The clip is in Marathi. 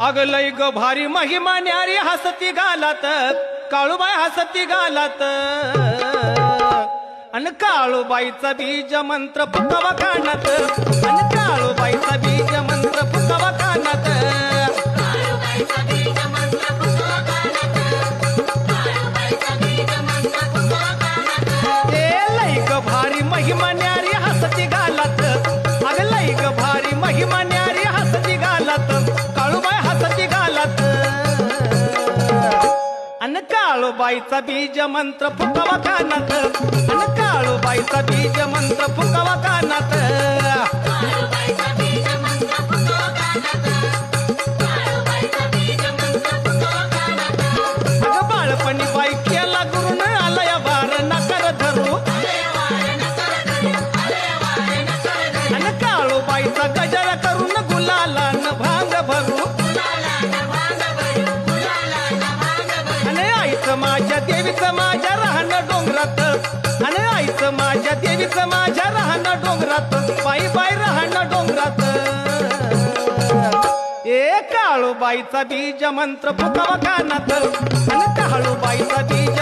अग लय ग भारी महिमा न्यारी हसती गालात काळूबाई हसती गालात अन काळूबाईचा बीज मंत्र फुकावा कानात अन काळूबाईचा बीज मंत्र फुकावा कानात लय ग भारी महिमा न्यारी हसती गालात अग लय ग भारी महिमा न्यारी हसती गालात काळूबाई हसती गालात अन काळूबाईचा बीज मंत्र फुकावा कानात अन काळूबाईचा बीज मंत्र फुकावा कानात अग बाळपणी बाई केला गुरुन आलया वार नकर धरू अन काळूबाईचा गजर करून गुलाला न भांग भरू अने आईचं माझ्या देवीचं माझ्या राहणं डोंगरात अने आईचं माझ्या देवीचं माझ्या राहणं डोंगरात बाई बाई राहणं डोंगरात ए काळूबाईचा बीज मंत्र फुकावा कानात अन काळूबाईचा बीज